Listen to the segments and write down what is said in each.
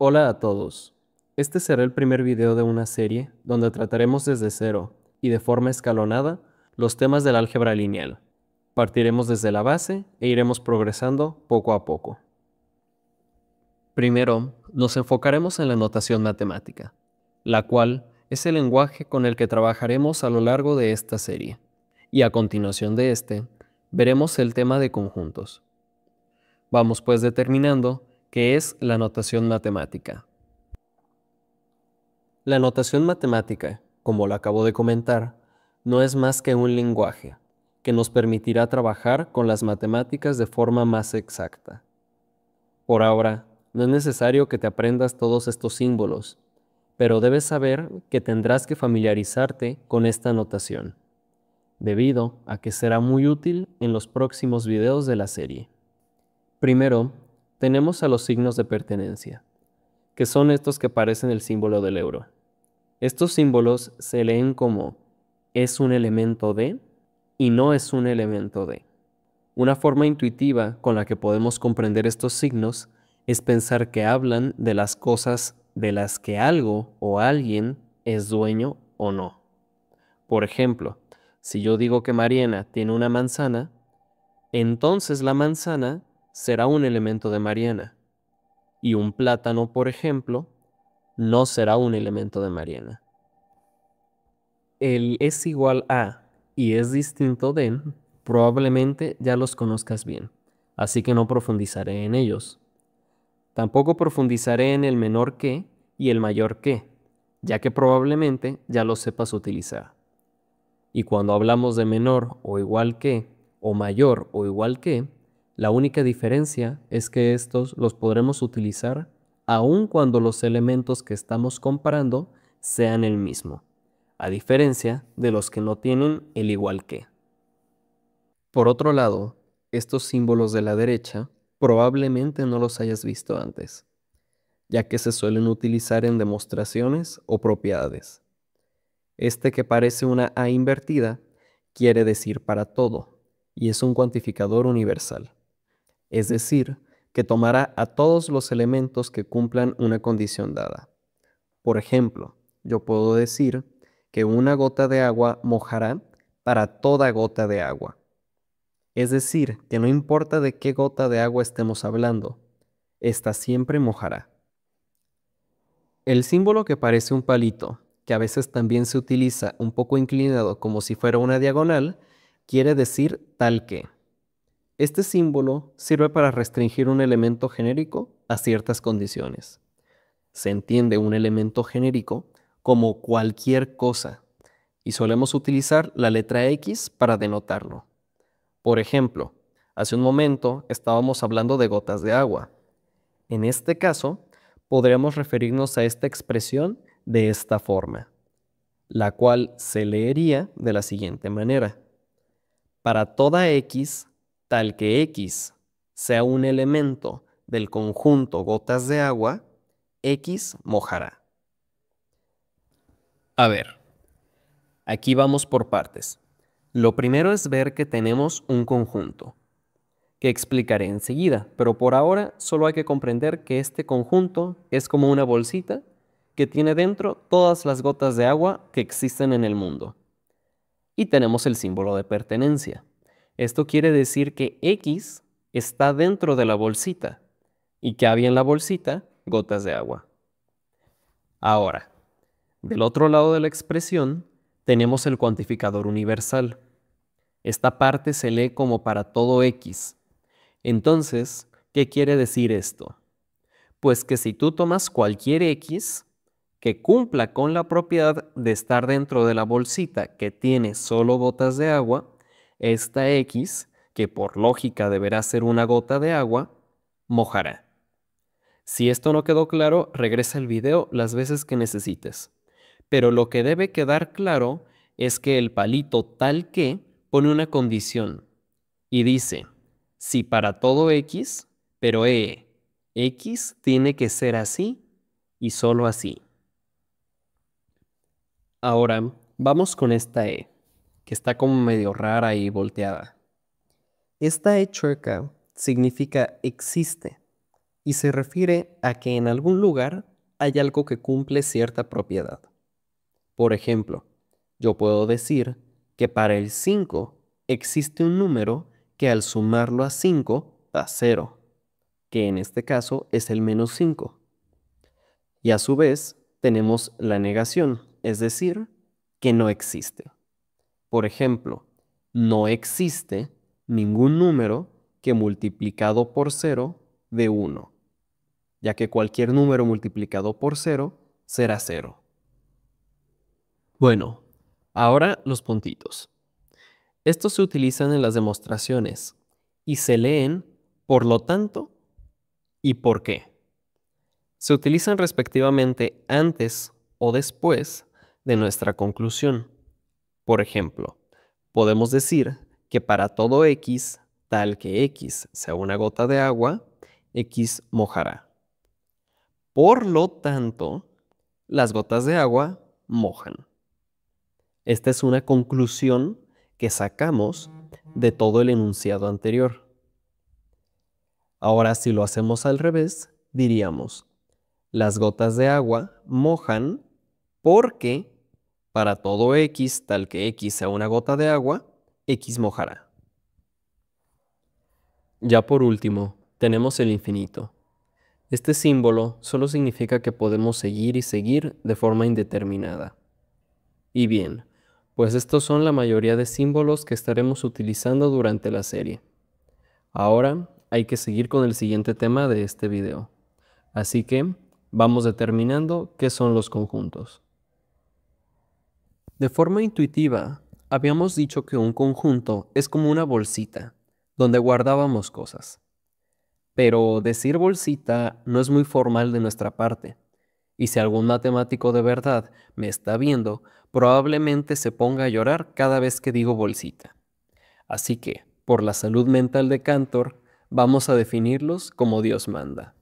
Hola a todos. Este será el primer video de una serie donde trataremos desde cero y de forma escalonada los temas del álgebra lineal. Partiremos desde la base e iremos progresando poco a poco. Primero, nos enfocaremos en la notación matemática, la cual es el lenguaje con el que trabajaremos a lo largo de esta serie. Y a continuación de este, veremos el tema de conjuntos. Vamos pues determinando qué es la notación matemática. La notación matemática, como lo acabo de comentar, no es más que un lenguaje que nos permitirá trabajar con las matemáticas de forma más exacta. Por ahora, no es necesario que te aprendas todos estos símbolos, pero debes saber que tendrás que familiarizarte con esta notación, debido a que será muy útil en los próximos videos de la serie. Primero, tenemos a los signos de pertenencia, que son estos que parecen el símbolo del euro. Estos símbolos se leen como es un elemento de y no es un elemento de. Una forma intuitiva con la que podemos comprender estos signos es pensar que hablan de las cosas de las que algo o alguien es dueño o no. Por ejemplo, si yo digo que Mariana tiene una manzana, entonces la manzana será un elemento de Mariana. Y un plátano, por ejemplo, no será un elemento de Mariana. El es igual a y es distinto de probablemente ya los conozcas bien, así que no profundizaré en ellos. Tampoco profundizaré en el menor que y el mayor que, ya que probablemente ya los sepas utilizar. Y cuando hablamos de menor o igual que, o mayor o igual que, la única diferencia es que estos los podremos utilizar aun cuando los elementos que estamos comparando sean el mismo, a diferencia de los que no tienen el igual que. Por otro lado, estos símbolos de la derecha probablemente no los hayas visto antes, ya que se suelen utilizar en demostraciones o propiedades. Este que parece una A invertida quiere decir para todo y es un cuantificador universal, es decir, que tomará a todos los elementos que cumplan una condición dada. Por ejemplo, yo puedo decir que una gota de agua mojará para toda gota de agua. Es decir, que no importa de qué gota de agua estemos hablando, esta siempre mojará. El símbolo que parece un palito, que a veces también se utiliza un poco inclinado como si fuera una diagonal, quiere decir tal que. Este símbolo sirve para restringir un elemento genérico a ciertas condiciones. Se entiende un elemento genérico como cualquier cosa y solemos utilizar la letra X para denotarlo. Por ejemplo, hace un momento estábamos hablando de gotas de agua. En este caso, podríamos referirnos a esta expresión de esta forma, la cual se leería de la siguiente manera. Para toda X, tal que X sea un elemento del conjunto gotas de agua, X mojará. A ver, aquí vamos por partes. Lo primero es ver que tenemos un conjunto, que explicaré enseguida, pero por ahora solo hay que comprender que este conjunto es como una bolsita que tiene dentro todas las gotas de agua que existen en el mundo. Y tenemos el símbolo de pertenencia. Esto quiere decir que X está dentro de la bolsita y que había en la bolsita gotas de agua. Ahora, del otro lado de la expresión, tenemos el cuantificador universal. Esta parte se lee como para todo X. Entonces, ¿qué quiere decir esto? Pues que si tú tomas cualquier X que cumpla con la propiedad de estar dentro de la bolsita que tiene solo gotas de agua, esta X, que por lógica deberá ser una gota de agua, mojará. Si esto no quedó claro, regresa el video las veces que necesites. Pero lo que debe quedar claro es que el palito tal que pone una condición y dice, si para todo X, pero X tiene que ser así y solo así. Ahora, vamos con esta que está como medio rara y volteada. Esta chueca significa existe y se refiere a que en algún lugar hay algo que cumple cierta propiedad. Por ejemplo, yo puedo decir que para el 5 existe un número que al sumarlo a 5 da 0, que en este caso es el -5. Y a su vez tenemos la negación, es decir, que no existe. Por ejemplo, no existe ningún número que multiplicado por 0 dé 1, ya que cualquier número multiplicado por 0 será 0. Bueno, ahora los puntitos. Estos se utilizan en las demostraciones y se leen por lo tanto y por qué. Se utilizan respectivamente antes o después de nuestra conclusión. Por ejemplo, podemos decir que para todo X, tal que X sea una gota de agua, X mojará. Por lo tanto, las gotas de agua mojan. Esta es una conclusión que sacamos de todo el enunciado anterior. Ahora, si lo hacemos al revés, diríamos, las gotas de agua mojan porque para todo X, tal que X sea una gota de agua, X mojará. Ya por último, tenemos el infinito. Este símbolo solo significa que podemos seguir y seguir de forma indeterminada. Y bien, pues estos son la mayoría de símbolos que estaremos utilizando durante la serie. Ahora hay que seguir con el siguiente tema de este video. Así que vamos determinando qué son los conjuntos. De forma intuitiva, habíamos dicho que un conjunto es como una bolsita, donde guardábamos cosas. Pero decir bolsita no es muy formal de nuestra parte, y si algún matemático de verdad me está viendo, probablemente se ponga a llorar cada vez que digo bolsita. Así que, por la salud mental de Cantor, vamos a definirlos como Dios manda.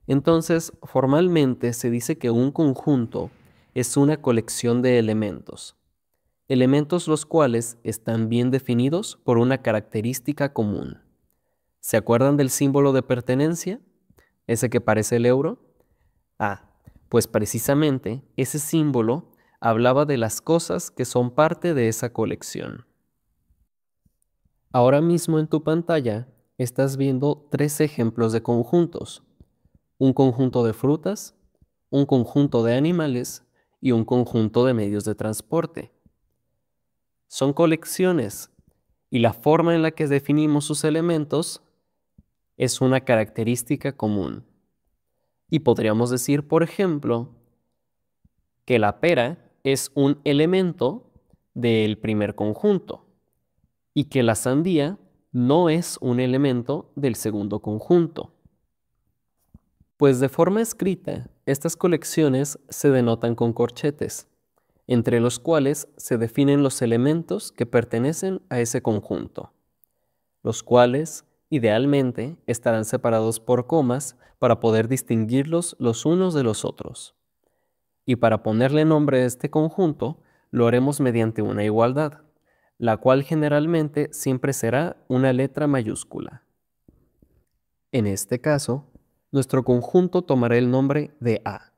Entonces, formalmente se dice que un conjunto es una colección de elementos los cuales están bien definidos por una característica común. ¿Se acuerdan del símbolo de pertenencia? ¿Ese que parece el euro? Pues precisamente ese símbolo hablaba de las cosas que son parte de esa colección. Ahora mismo en tu pantalla estás viendo 3 ejemplos de conjuntos. Un conjunto de frutas, un conjunto de animales y un conjunto de medios de transporte. Son colecciones y la forma en la que definimos sus elementos es una característica común. Y podríamos decir, por ejemplo, que la pera es un elemento del primer conjunto y que la sandía no es un elemento del segundo conjunto. Pues de forma escrita, estas colecciones se denotan con corchetes, entre los cuales se definen los elementos que pertenecen a ese conjunto, los cuales idealmente estarán separados por comas para poder distinguirlos los unos de los otros. Y para ponerle nombre a este conjunto, lo haremos mediante una igualdad, la cual generalmente siempre será una letra mayúscula. En este caso, nuestro conjunto tomará el nombre de A.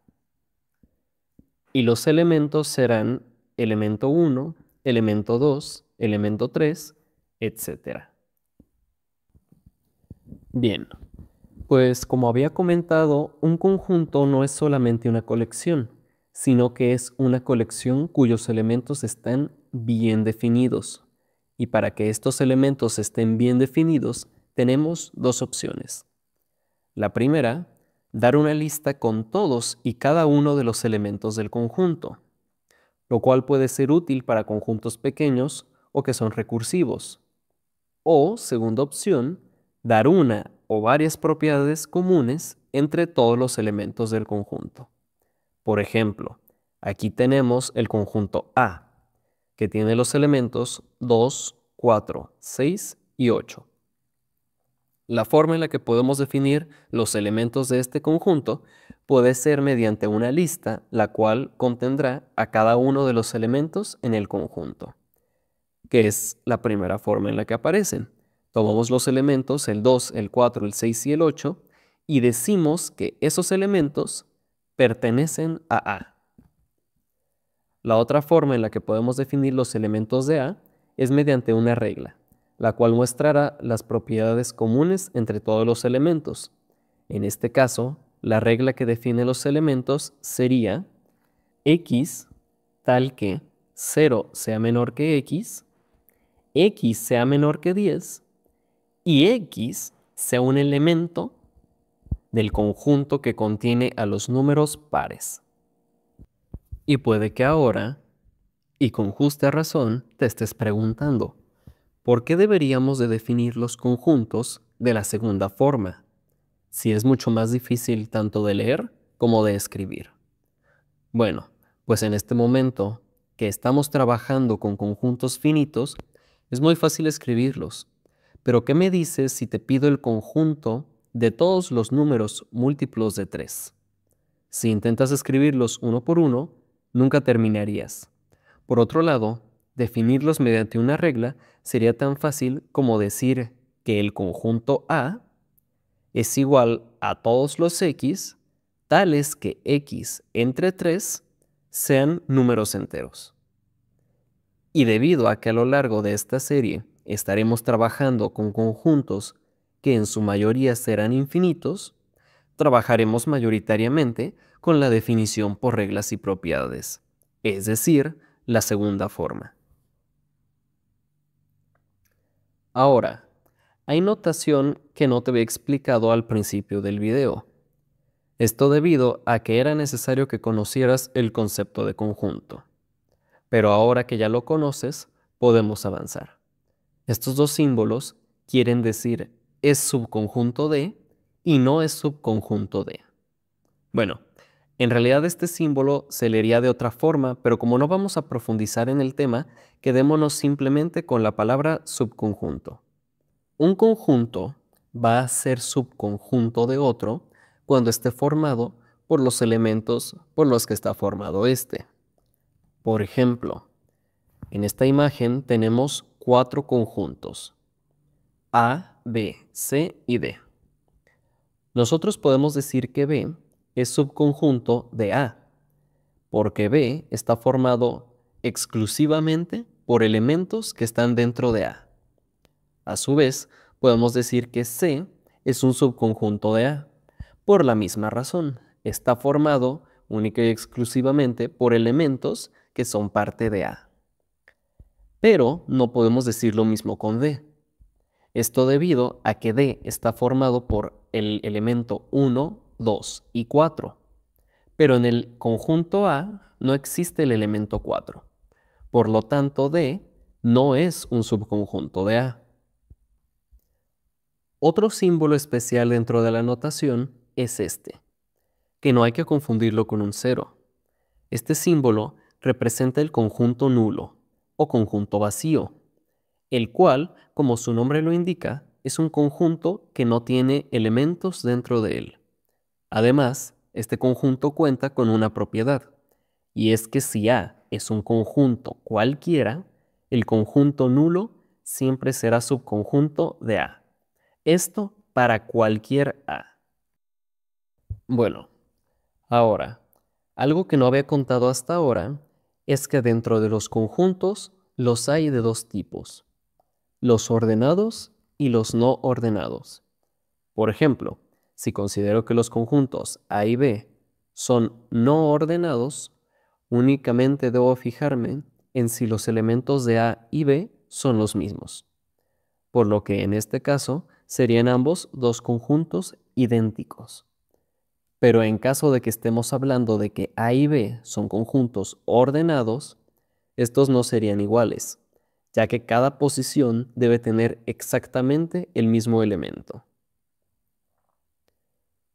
Y los elementos serán elemento 1, elemento 2, elemento 3, etc. Bien, pues como había comentado, un conjunto no es solamente una colección, sino que es una colección cuyos elementos están bien definidos. Y para que estos elementos estén bien definidos, tenemos 2 opciones. La primera, dar una lista con todos y cada uno de los elementos del conjunto, lo cual puede ser útil para conjuntos pequeños o que son recursivos. O, segunda opción, dar una o varias propiedades comunes entre todos los elementos del conjunto. Por ejemplo, aquí tenemos el conjunto A, que tiene los elementos 2, 4, 6 y 8. La forma en la que podemos definir los elementos de este conjunto puede ser mediante una lista, la cual contendrá a cada uno de los elementos en el conjunto, que es la primera forma en la que aparecen. Tomamos los elementos, el 2, el 4, el 6 y el 8, y decimos que esos elementos pertenecen a A. La otra forma en la que podemos definir los elementos de A es mediante una regla, la cual muestrará las propiedades comunes entre todos los elementos. En este caso, la regla que define los elementos sería X tal que 0 sea menor que X sea menor que 10 y X sea un elemento del conjunto que contiene a los números pares. Y puede que ahora, y con justa razón, te estés preguntando, ¿por qué deberíamos de definir los conjuntos de la segunda forma, si es mucho más difícil tanto de leer como de escribir? Bueno, pues en este momento que estamos trabajando con conjuntos finitos, es muy fácil escribirlos. Pero ¿qué me dices si te pido el conjunto de todos los números múltiplos de 3? Si intentas escribirlos uno por uno, nunca terminarías. Por otro lado, definirlos mediante una regla sería tan fácil como decir que el conjunto A es igual a todos los X, tales que X entre 3 sean números enteros. Y debido a que a lo largo de esta serie estaremos trabajando con conjuntos que en su mayoría serán infinitos, trabajaremos mayoritariamente con la definición por reglas y propiedades, es decir, la segunda forma. Ahora, hay notación que no te había explicado al principio del video. Esto debido a que era necesario que conocieras el concepto de conjunto. Pero ahora que ya lo conoces, podemos avanzar. Estos dos símbolos quieren decir es subconjunto de y no es subconjunto de. Bueno, en realidad este símbolo se leería de otra forma, pero como no vamos a profundizar en el tema, quedémonos simplemente con la palabra subconjunto. Un conjunto va a ser subconjunto de otro cuando esté formado por los elementos por los que está formado este. Por ejemplo, en esta imagen tenemos 4 conjuntos: A, B, C y D. Nosotros podemos decir que B es subconjunto de A, porque B está formado exclusivamente por elementos que están dentro de A. A su vez, podemos decir que C es un subconjunto de A, por la misma razón. Está formado única y exclusivamente por elementos que son parte de A. Pero no podemos decir lo mismo con D. Esto debido a que D está formado por el elemento 1, 2 y 4. Pero en el conjunto A no existe el elemento 4. Por lo tanto, D no es un subconjunto de A. Otro símbolo especial dentro de la notación es este, que no hay que confundirlo con un 0. Este símbolo representa el conjunto nulo o conjunto vacío, el cual, como su nombre lo indica, es un conjunto que no tiene elementos dentro de él. Además, este conjunto cuenta con una propiedad, y es que si A es un conjunto cualquiera, el conjunto nulo siempre será subconjunto de A. Esto para cualquier A. Bueno, ahora, algo que no había contado hasta ahora es que dentro de los conjuntos los hay de dos tipos: los ordenados y los no ordenados. Por ejemplo, si considero que los conjuntos A y B son no ordenados, únicamente debo fijarme en si los elementos de A y B son los mismos, por lo que en este caso serían ambos dos conjuntos idénticos. Pero en caso de que estemos hablando de que A y B son conjuntos ordenados, estos no serían iguales, ya que cada posición debe tener exactamente el mismo elemento.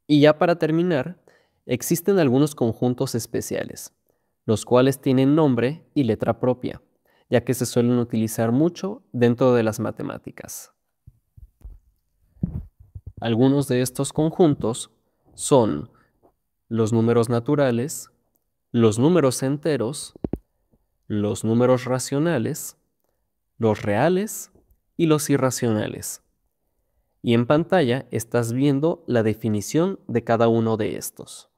Y ya para terminar, existen algunos conjuntos especiales, los cuales tienen nombre y letra propia, ya que se suelen utilizar mucho dentro de las matemáticas. Algunos de estos conjuntos son los números naturales, los números enteros, los números racionales, los reales y los irracionales. Y en pantalla estás viendo la definición de cada uno de estos.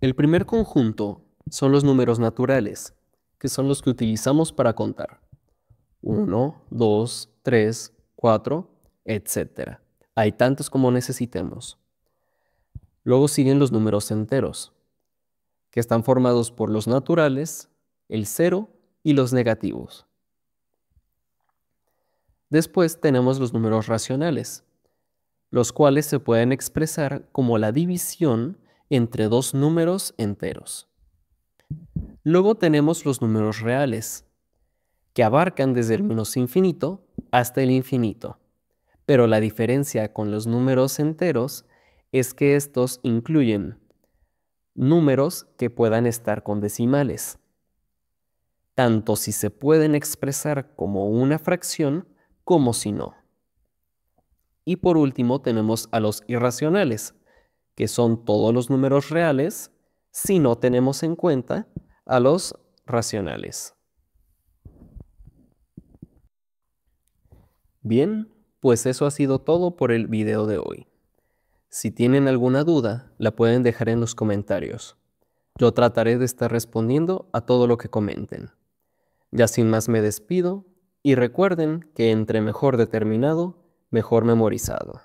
El primer conjunto son los números naturales, que son los que utilizamos para contar. 1, 2, 3, 4, etc. Hay tantos como necesitemos. Luego siguen los números enteros, que están formados por los naturales, el 0 y los negativos. Después tenemos los números racionales, los cuales se pueden expresar como la división entre dos números enteros. Luego tenemos los números reales, que abarcan desde el menos infinito hasta el infinito. Pero la diferencia con los números enteros es que estos incluyen números que puedan estar con decimales, tanto si se pueden expresar como una fracción como si no. Y por último tenemos a los irracionales, que son todos los números reales si no tenemos en cuenta a los racionales. Bien, pues eso ha sido todo por el video de hoy. Si tienen alguna duda, la pueden dejar en los comentarios. Yo trataré de estar respondiendo a todo lo que comenten. Ya sin más me despido y recuerden que entre mejor determinado, mejor memorizado.